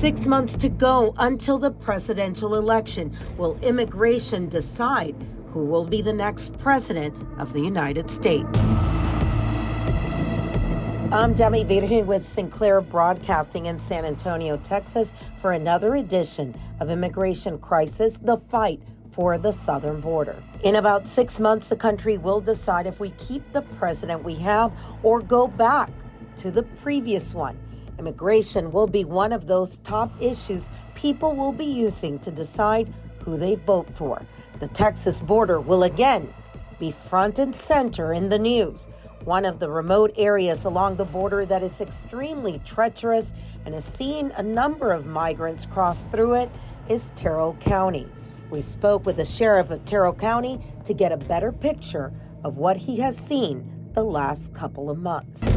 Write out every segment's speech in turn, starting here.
6 months to go until the presidential election. Will immigration decide who will be the next president of the United States? I'm Demi Virgen with Sinclair Broadcasting in San Antonio, Texas, for another edition of Immigration Crisis, the fight for the southern border. In about 6 months, the country will decide if we keep the president we have or go back to the previous one. Immigration will be one of those top issues people will be using to decide who they vote for. The Texas border will again be front and center in the news. One of the remote areas along the border that is extremely treacherous and has seen a number of migrants cross through it is Terrell County. We spoke with the Sheriff of Tarrell County to get a better picture of what he has seen the last couple of months.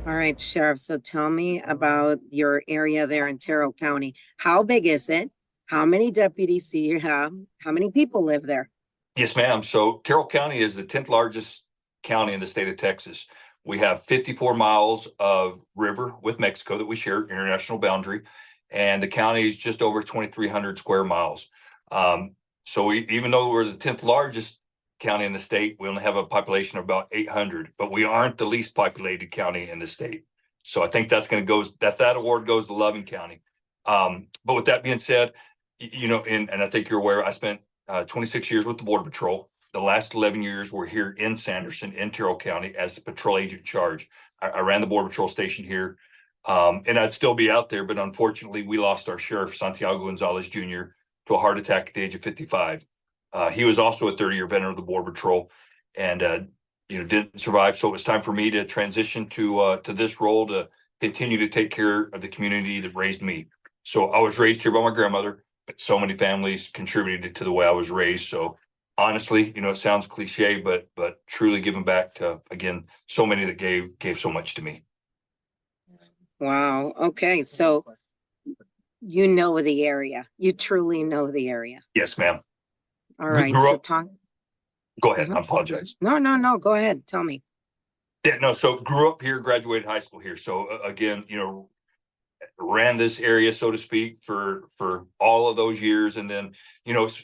All right, Sheriff, so tell me about your area there in Terrell County. How big is it? How many deputies do you have? How many people live there? Yes, ma'am. So Terrell County is the 10th largest county in the state of Texas. We have 54 miles of river with Mexico that we share, international boundary, and the county is just over 2,300 square miles. Even though we're the 10th largest county in the state, we only have a population of about 800, but we aren't the least populated county in the state. So I think that's going to go, that award goes to Loving County. But with that being said, and I think you're aware, I spent 26 years with the Border Patrol. The last 11 years were here in Sanderson, in Terrell County, as the patrol agent in charge. I ran the Border Patrol station here, and I'd still be out there, but unfortunately, we lost our sheriff, Santiago Gonzalez Jr., to a heart attack at the age of 55. He was also a 30-year veteran of the Border Patrol, and didn't survive. So it was time for me to transition to this role to continue to take care of the community that raised me. So I was raised here by my grandmother, but so many families contributed to the way I was raised. So honestly, it sounds cliche, but truly giving back to, again, so many that gave so much to me. Wow. Okay. So you know the area. You truly know the area. Yes, ma'am. All right. So talk. Go ahead. I apologize. No. Go ahead. Tell me. Yeah, no. So grew up here, graduated high school here. So again, ran this area, so to speak, for all of those years, and then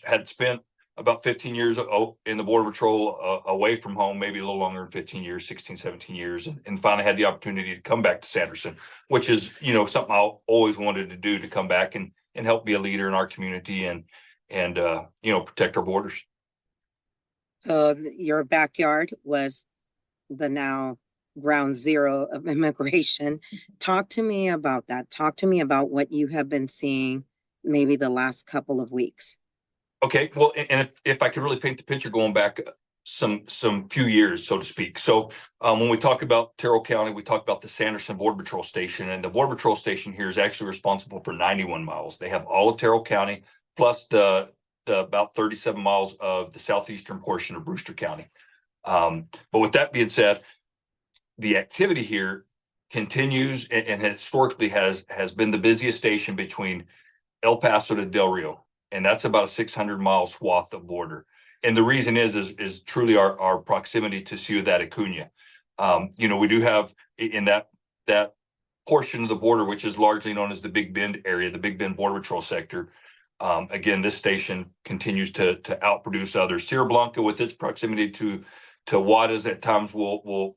had spent about 15 years in the Border Patrol away from home, maybe a little longer than 15 years, 16, 17 years, and finally had the opportunity to come back to Sanderson, which is, something I always wanted to do, to come back and help be a leader in our community and protect our borders. So your backyard was the now ground zero of immigration. Talk to me about that. Talk to me about what you have been seeing maybe the last couple of weeks. Okay, well, and if I could really paint the picture going back some few years, so to speak. So when we talk about Terrell County, we talk about the Sanderson Border Patrol Station, and the Border Patrol Station here is actually responsible for 91 miles. They have all of Terrell County, plus the about 37 miles of the southeastern portion of Brewster County. But with that being said, the activity here continues and historically has been the busiest station between El Paso to Del Rio. And that's about a 600-mile swath of border. And the reason is truly our proximity to Ciudad Acuña. We do have in that portion of the border, which is largely known as the Big Bend area, the Big Bend Border Patrol sector. Again, this station continues to outproduce others. Sierra Blanca, with its proximity to Juarez, at times will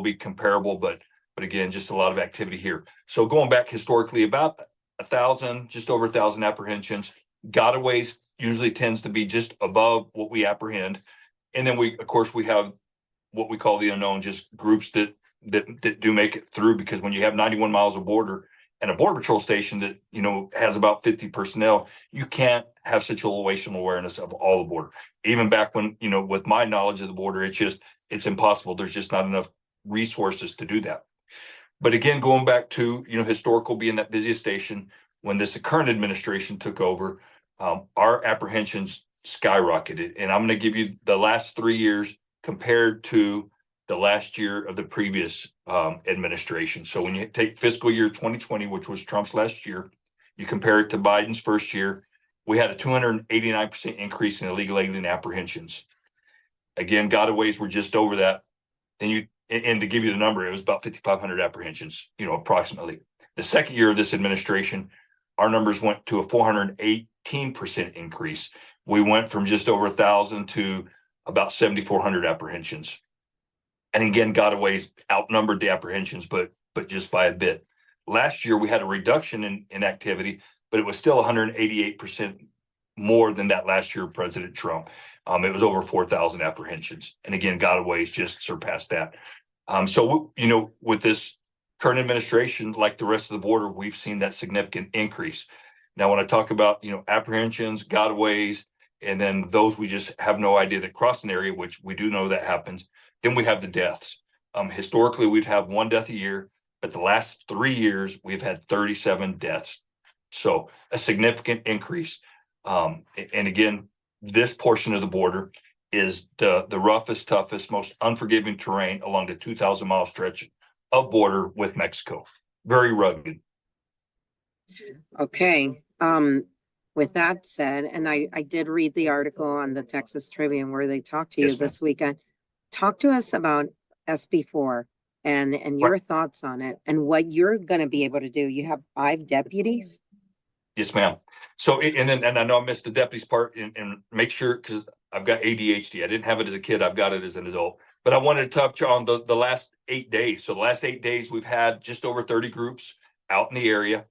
be comparable, but again, just a lot of activity here. So going back historically, about 1,000, just over 1,000 apprehensions. Gotaways usually tends to be just above what we apprehend. And then we have what we call the unknown, just groups that do make it through, because when you have 91 miles of border and a Border Patrol station that, has about 50 personnel, you can't have situational awareness of all the border. Even back when, with my knowledge of the border, it's impossible. There's just not enough resources to do that. But again, going back to, historical being that busiest station, when this current administration took over, our apprehensions skyrocketed. And I'm going to give you the last 3 years compared to the last year of the previous administration. So when you take fiscal year 2020, which was Trump's last year, you compare it to Biden's first year, we had a 289% increase in illegal alien apprehensions. Again, gotaways were just over that. And to give you the number, it was about 5,500 apprehensions, approximately. The second year of this administration, our numbers went to a 418% increase. We went from just over 1,000 to about 7,400 apprehensions. And again, gotaways outnumbered the apprehensions, but just by a bit. Last year, we had a reduction in activity, but it was still 188% more than that last year of President Trump. It was over 4,000 apprehensions. And again, gotaways just surpassed that. So, with this current administration, like the rest of the border, we've seen that significant increase. Now, when I talk about, apprehensions, gotaways, and then those we just have no idea that cross an area, which we do know that happens, then we have the deaths. Historically, we'd have one death a year, but the last 3 years, we've had 37 deaths. So a significant increase. And again, this portion of the border is the roughest, toughest, most unforgiving terrain along the 2,000-mile stretch of border with Mexico. Very rugged. Okay. With that said, and I did read the article on the Texas Tribune where they talked to you Yes, ma'am. this weekend. Talk to us about SB4 and your thoughts on it and what you're going to be able to do. You have 5 deputies. Yes, ma'am. So, and I know I missed the deputies part, and make sure, because I've got ADHD. I didn't have it as a kid. I've got it as an adult. But I wanted to touch on the last 8 days. So the last 8 days, we've had just over 30 groups out in the area,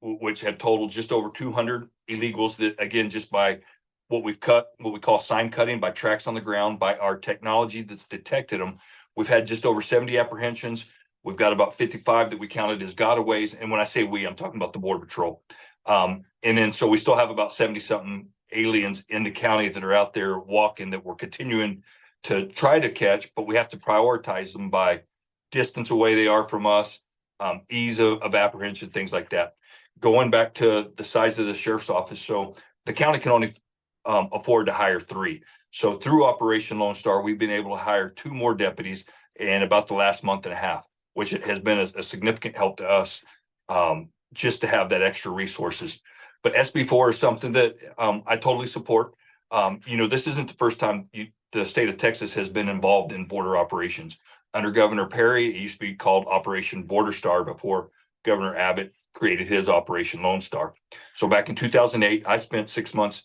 which have totaled just over 200 illegals that, again, just by what we call sign cutting, by tracks on the ground, by our technology that's detected them, we've had just over 70 apprehensions. We've got about 55 that we counted as gotaways. And when I say we, I'm talking about the Border Patrol. And then so we still have about 70-something aliens in the county that are out there walking that we're continuing to try to catch, but we have to prioritize them by distance away they are from us, ease of apprehension, things like that. Going back to the size of the sheriff's office, so the county can only afford to hire 3. So through Operation Lone Star, we've been able to hire 2 more deputies in about the last month and a half, which has been a significant help to us, just to have that extra resources. But SB4 is something that I totally support. This isn't the first time the state of Texas has been involved in border operations. Under Governor Perry, it used to be called Operation Border Star before Governor Abbott created his Operation Lone Star. So back in 2008, I spent 6 months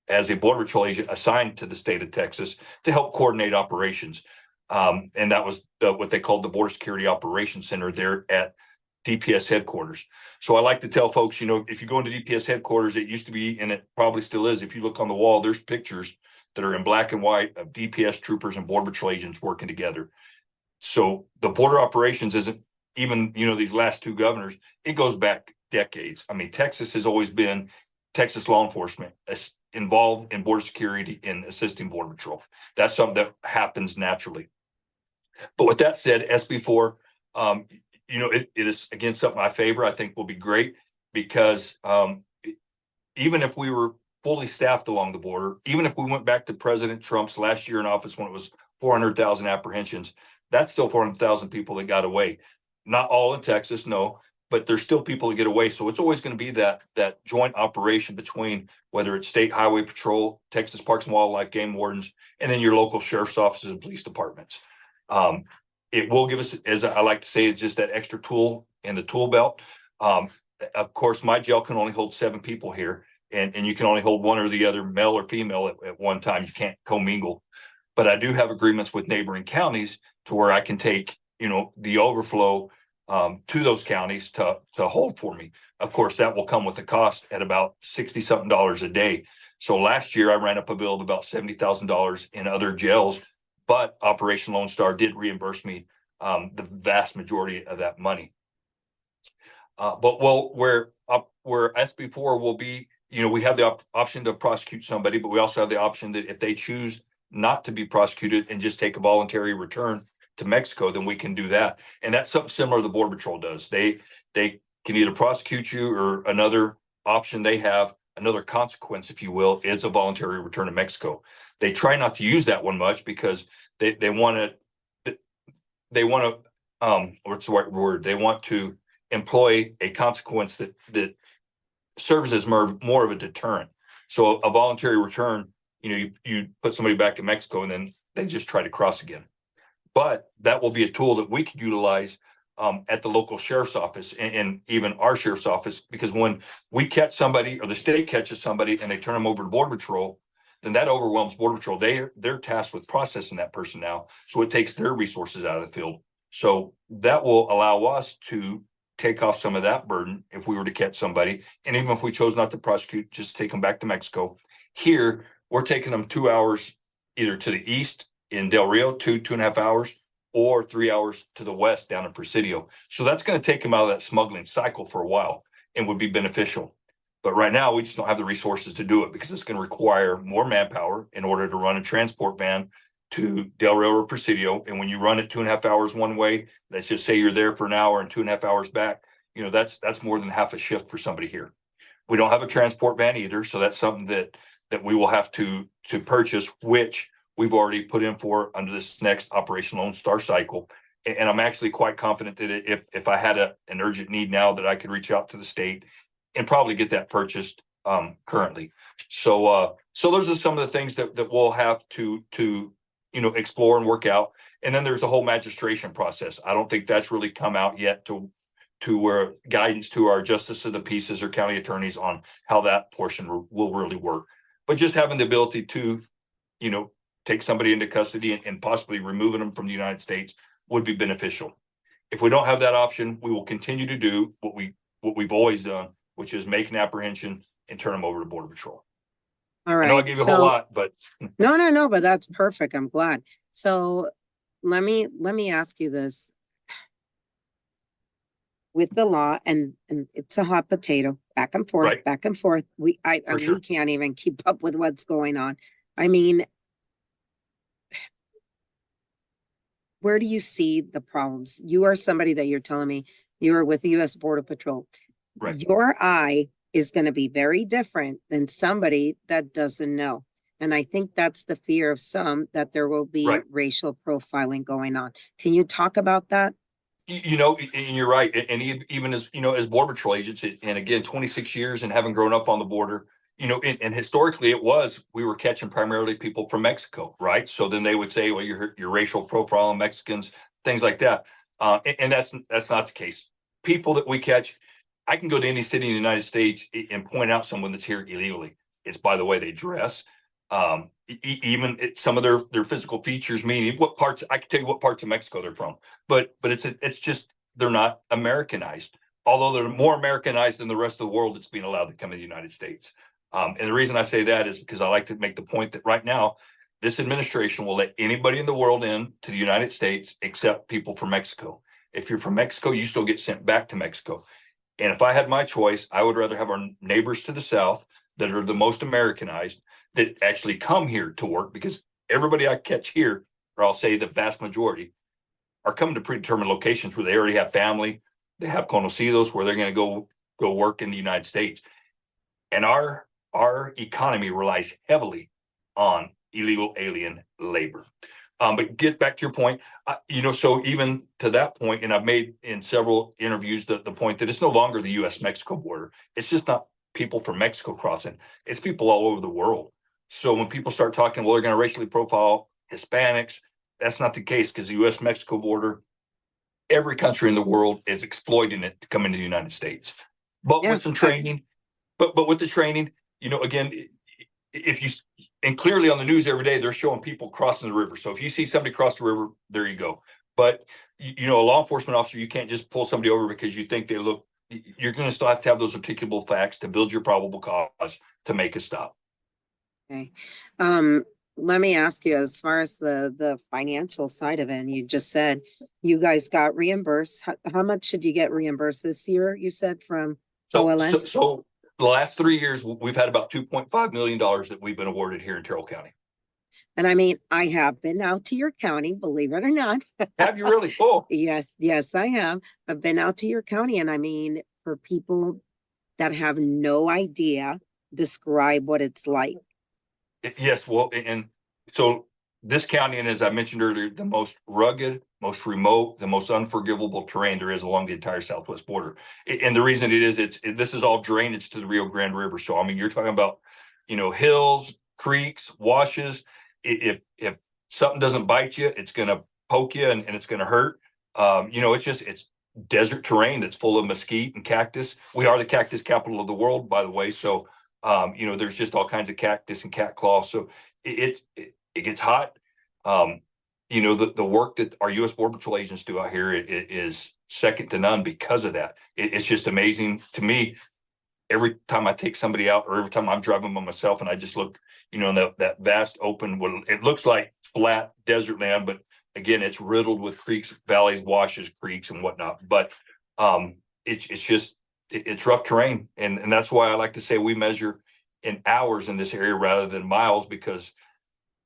as a Border Patrol agent assigned to the state of Texas to help coordinate operations. And that was what they called the Border Security Operations Center there at DPS headquarters. So I like to tell folks, if you go into DPS headquarters, it used to be, and it probably still is, if you look on the wall, there's pictures that are in black and white of DPS troopers and Border Patrol agents working together. So the border operations isn't even, these last 2 governors, it goes back decades. I mean, Texas has always been, Texas law enforcement involved in border security and assisting Border Patrol. That's something that happens naturally. But with that said, SB4, it is, again, something I favor. I think will be great because even if we were fully staffed along the border, even if we went back to President Trump's last year in office when it was 400,000 apprehensions, that's still 400,000 people that got away. Not all in Texas, no, but there's still people that get away. So it's always going to be that joint operation between whether it's State Highway Patrol, Texas Parks and Wildlife, game wardens, and then your local sheriff's offices and police departments. It will give us, as I like to say, it's just that extra tool in the tool belt. Of course, my jail can only hold 7 people here, and you can only hold one or the other, male or female, at one time. You can't commingle. But I do have agreements with neighboring counties to where I can take, the overflow to those counties to hold for me. Of course, that will come with a cost at about $60-something a day. So last year I ran up a bill of about $70,000 in other jails, but Operation Lone Star did reimburse me the vast majority of that money. Where SB4 will be, we have the option to prosecute somebody, but we also have the option that if they choose not to be prosecuted and just take a voluntary return to Mexico, then we can do that. And that's something similar the Border Patrol does. They can either prosecute you, or another option they have, another consequence, if you will, is a voluntary return to Mexico. They try not to use that one much because they want to, what's the right word? They want to employ a consequence that serves as more of a deterrent. So a voluntary return, you put somebody back in Mexico and then they just try to cross again. But that will be a tool that we could utilize at the local sheriff's office and even our sheriff's office, because when we catch somebody or the state catches somebody and they turn them over to Border Patrol, then that overwhelms Border Patrol. They're tasked with processing that person now. So it takes their resources out of the field. So that will allow us to take off some of that burden if we were to catch somebody. And even if we chose not to prosecute, just take them back to Mexico. Here, we're taking them 2 hours either to the east in Del Rio, 2.5 hours, or 3 hours to the west down in Presidio. So that's going to take them out of that smuggling cycle for a while and would be beneficial. But right now, we just don't have the resources to do it because it's going to require more manpower in order to run a transport van to Del Rio or Presidio. And when you run it 2.5 hours one way, let's just say you're there for an hour and 2.5 hours back, that's more than half a shift for somebody here. We don't have a transport van either. So that's something that we will have to purchase, which we've already put in for under this next Operation Lone Star cycle. And I'm actually quite confident that if I had an urgent need now, that I could reach out to the state and probably get that purchased currently. So those are some of the things that we'll have to explore and work out. And then there's the whole magistration process. I don't think that's really come out yet to where guidance to our justice of the peaces or county attorneys on how that portion will really work. But just having the ability to, take somebody into custody and possibly removing them from the United States would be beneficial. If we don't have that option, we will continue to do what we've always done, which is make an apprehension and turn them over to Border Patrol. All I know I right. gave you a whole lot, but No, but that's perfect. I'm glad. So let me ask you this. With the law, and it's a hot potato, back and forth, Right. back and forth. We sure. can't even keep up with what's going on. I mean, where do you see the problems? You are somebody that you're telling me you are with the U.S. Border Patrol. Right. Your eye is going to be very different than somebody that doesn't know. And I think that's the fear of some, that there will be Right. racial profiling going on. Can you talk about that? And you're right. And even as Border Patrol agents, and again, 26 years and having grown up on the border, and historically we were catching primarily people from Mexico, right? So then they would say, well, you're racial profiling Mexicans, things like that. And that's not the case. People that we catch, I can go to any city in the United States and point out someone that's here illegally. It's by the way they dress. Even some of their physical features, meaning what parts, I can tell you what parts of Mexico they're from, but it's just, they're not Americanized, although they're more Americanized than the rest of the world that's being allowed to come to the United States. And the reason I say that is because I like to make the point that right now, this administration will let anybody in the world in to the United States except people from Mexico. If you're from Mexico, you still get sent back to Mexico. And if I had my choice, I would rather have our neighbors to the south that are the most Americanized that actually come here to work, because everybody I catch here, or I'll say the vast majority, are coming to predetermined locations where they already have family, they have conocidos where they're going to go work in the United States. And our economy relies heavily on illegal alien labor. But get back to your point, so even to that point, and I've made in several interviews the point that it's no longer the U.S.-Mexico border. It's just not people from Mexico crossing. It's people all over the world. So when people start talking, well, they're going to racially profile Hispanics, that's not the case, because the U.S.-Mexico border, every country in the world is exploiting it to come into the United States. But with some training, but with the training, again, if you, and clearly on the news every day, they're showing people crossing the river. So if you see somebody cross the river, there you go. But, a law enforcement officer, you can't just pull somebody over because you think they look, you're going to still have to have those articulable facts to build your probable cause to make a stop. Okay. Let me ask you, as far as the financial side of it, and you just said you guys got reimbursed. How much did you get reimbursed this year? You said from OLS? So the last 3 years, we've had about $2.5 million that we've been awarded here in Terrell County. And I mean, I have been out to your county, believe it or not. Have you really? Oh, Yes, I have. I've been out to your county, and I mean, for people that have no idea, describe what it's like. Yes, well, and so this county, and as I mentioned earlier, the most rugged, most remote, the most unforgivable terrain there is along the entire southwest border. And the reason it is, this is all drainage to the Rio Grande River. So I mean, you're talking about, hills, creeks, washes. If something doesn't bite you, it's going to poke you and it's going to hurt. It's desert terrain that's full of mesquite and cactus. We are the cactus capital of the world, by the way. So, there's just all kinds of cactus and cat claw. So it gets hot. The work that our U.S. Border Patrol agents do out here is second to none because of that. It's just amazing to me. Every time I take somebody out, or every time I'm driving by myself, and I just look, in that vast open, it looks like flat desert land, but again, it's riddled with creeks, valleys, washes, creeks, and whatnot. But it's rough terrain, and that's why I like to say we measure in hours in this area rather than miles, because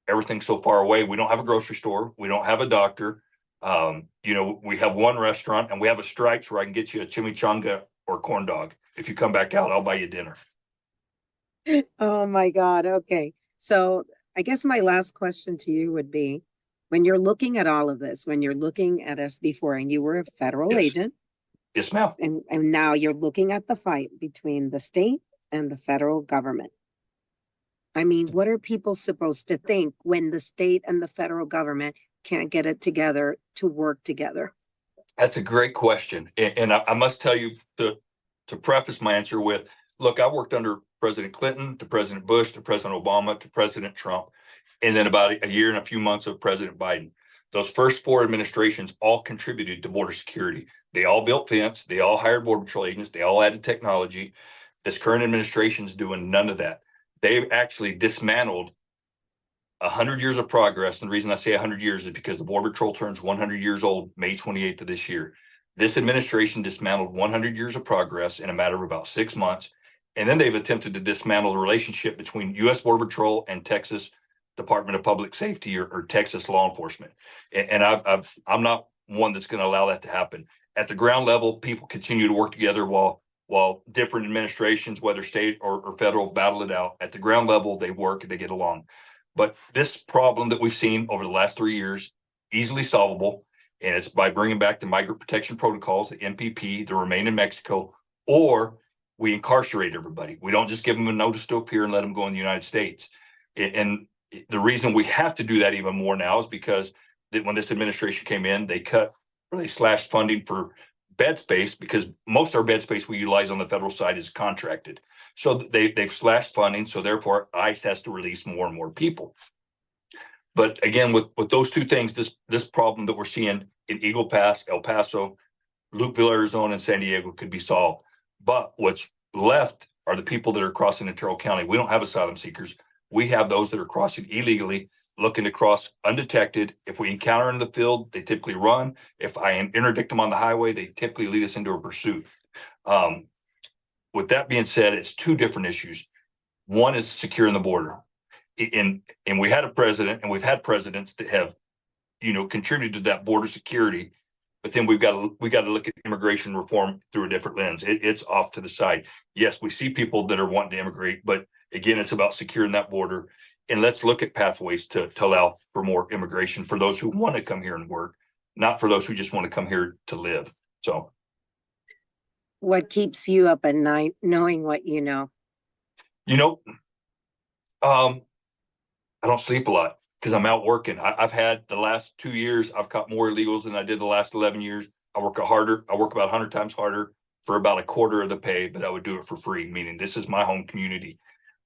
everything's so far away. We don't have a grocery store, we don't have a doctor. We have one restaurant, and we have a Stripes where I can get you a chimichanga or corn dog. If you come back out, I'll buy you dinner. Oh my God. Okay. So I guess my last question to you would be, when you're looking at all of this, when you're looking at SB4, and you were a federal Yes. agent, Yes, ma'am. and now you're looking at the fight between the state and the federal government. I mean, what are people supposed to think when the state and the federal government can't get it together to work together? That's a great question. And I must tell you, to preface my answer with, look, I worked under President Clinton, to President Bush, to President Obama, to President Trump, and then about a year and a few months of President Biden. Those first four administrations all contributed to border security. They all built fence, they all hired Border Patrol agents, they all added technology. This current administration is doing none of that. They've actually dismantled 100 years of progress. And the reason I say 100 years is because the Border Patrol turns 100 years old May 28th of this year. This administration dismantled 100 years of progress in a matter of about 6 months. And then they've attempted to dismantle the relationship between U.S. Border Patrol and Texas Department of Public Safety, or Texas law enforcement. And I'm not one that's going to allow that to happen. At the ground level, people continue to work together while different administrations, whether state or federal, battle it out. At the ground level, they work and they get along. But this problem that we've seen over the last 3 years, easily solvable, and it's by bringing back the migrant protection protocols, the MPP, the Remain in Mexico, or we incarcerate everybody. We don't just give them a notice to appear and let them go in the United States. And the reason we have to do that even more now is because when this administration came in, they slashed funding for bed space, because most of our bed space we utilize on the federal side is contracted. So they've slashed funding. So therefore ICE has to release more and more people. But again, with those two things, this problem that we're seeing in Eagle Pass, El Paso, Lukeville, Arizona, and San Diego could be solved. But what's left are the people that are crossing in Terrell County. We don't have asylum seekers. We have those that are crossing illegally, looking to cross undetected. If we encounter in the field, they typically run. If I interdict them on the highway, they typically lead us into a pursuit. With that being said, it's two different issues. One is securing the border. And we had a president, and we've had presidents that have, contributed to that border security. But then we got to look at immigration reform through a different lens. It's off to the side. Yes, we see people that are wanting to immigrate, but again, it's about securing that border. And let's look at pathways to allow for more immigration for those who want to come here and work, not for those who just want to come here to live. So, what keeps you up at night, knowing what you know? I don't sleep a lot because I'm out working. I've had the last 2 years, I've caught more illegals than I did the last 11 years. I work about 100 times harder for about a quarter of the pay, but I would do it for free, meaning this is my home community.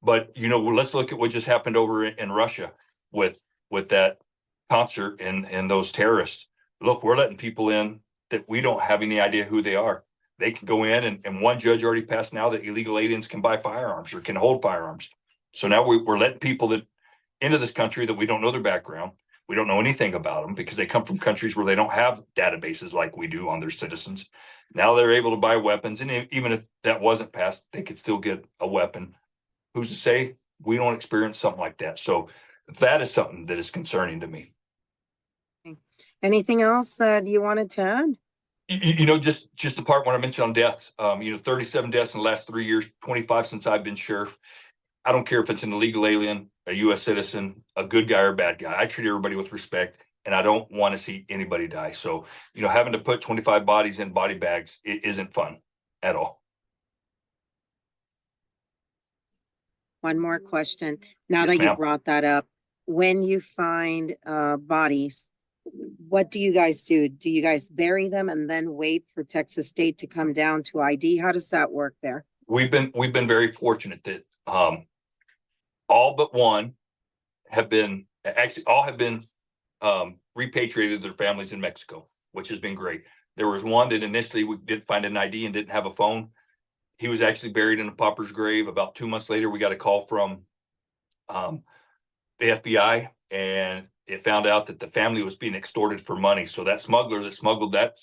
But, let's look at what just happened over in Russia with that concert and those terrorists. Look, we're letting people in that we don't have any idea who they are. They can go in, and one judge already passed now that illegal aliens can buy firearms or can hold firearms. So now we're letting people that into this country that we don't know their background. We don't know anything about them because they come from countries where they don't have databases like we do on their citizens. Now they're able to buy weapons. And even if that wasn't passed, they could still get a weapon. Who's to say we don't experience something like that? So that is something that is concerning to me. Anything else that you wanted to add? Just the part when I mentioned on deaths, 37 deaths in the last 3 years, 25 since I've been sheriff. I don't care if it's an illegal alien, a U.S. citizen, a good guy or a bad guy. I treat everybody with respect, and I don't want to see anybody die. So, having to put 25 bodies in body bags, it isn't fun at all. One more question. Now Yes, that you ma'am. brought that up, when you find bodies, What do you guys do? Do you guys bury them and then wait for Texas State to come down to ID? How does that work there? We've been very fortunate that all but one have been repatriated to their families in Mexico, which has been great. There was one that initially we didn't find an ID and didn't have a phone. He was actually buried in a pauper's grave. About 2 months later, we got a call from the FBI, and it found out that the family was being extorted for money. So that smuggler that smuggled that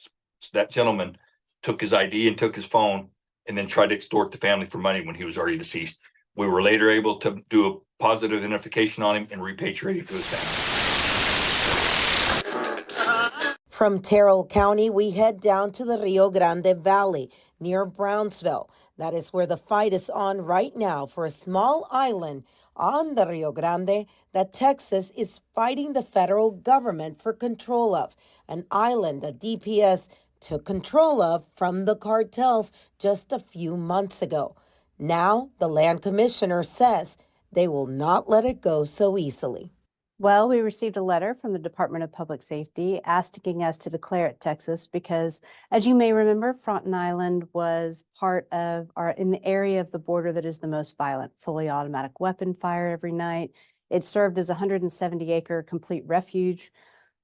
gentleman took his ID and took his phone and then tried to extort the family for money when he was already deceased. We were later able to do a positive identification on him and repatriate him to his family. From Terrell County, we head down to the Rio Grande Valley near Brownsville. That is where the fight is on right now for a small island on the Rio Grande that Texas is fighting the federal government for control of. An island that DPS took control of from the cartels just a few months ago. Now, the land commissioner says they will not let it go so easily. Well, we received a letter from the Department of Public Safety asking us to declare it Texas because, as you may remember, Fronton Island was part of in the area of the border that is the most violent, fully automatic weapon fire every night. It served as a 170-acre complete refuge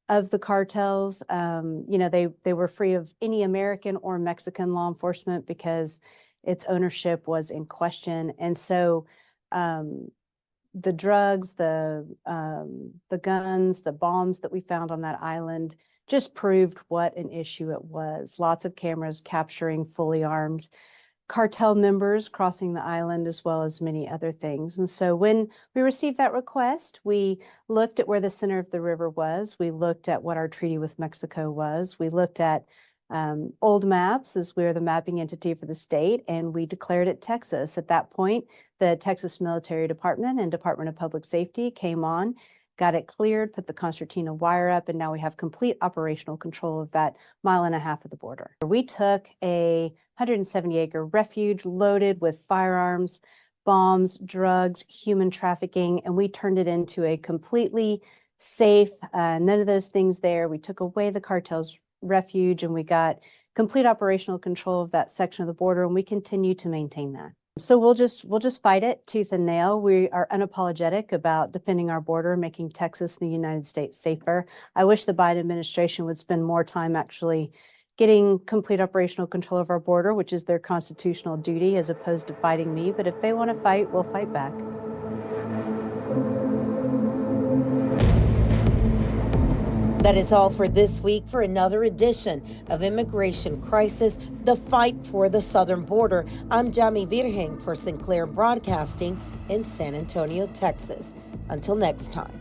of the cartels. They were free of any American or Mexican law enforcement because its ownership was in question. And so the drugs, the guns, the bombs that we found on that island just proved what an issue it was. Lots of cameras capturing fully armed cartel members crossing the island, as well as many other things. And so when we received that request, we looked at where the center of the river was. We looked at what our treaty with Mexico was. We looked at old maps, as we're the mapping entity for the state, and we declared it Texas. At that point, the Texas Military Department and Department of Public Safety came on, got it cleared, put the concertina wire up, and now we have complete operational control of that 1.5 miles of the border. We took a 170-acre refuge loaded with firearms, bombs, drugs, human trafficking, and we turned it into a completely safe, none of those things there. We took away the cartel's refuge and we got complete operational control of that section of the border, and we continue to maintain that. So we'll just fight it tooth and nail. We are unapologetic about defending our border, making Texas and the United States safer. I wish the Biden administration would spend more time actually getting complete operational control of our border, which is their constitutional duty, as opposed to fighting me. But if they want to fight, we'll fight back. That is all for this week. For another edition of Immigration Crisis, the fight for the southern border, I'm Jamie Virgen for Sinclair Broadcasting in San Antonio, Texas. Until next time.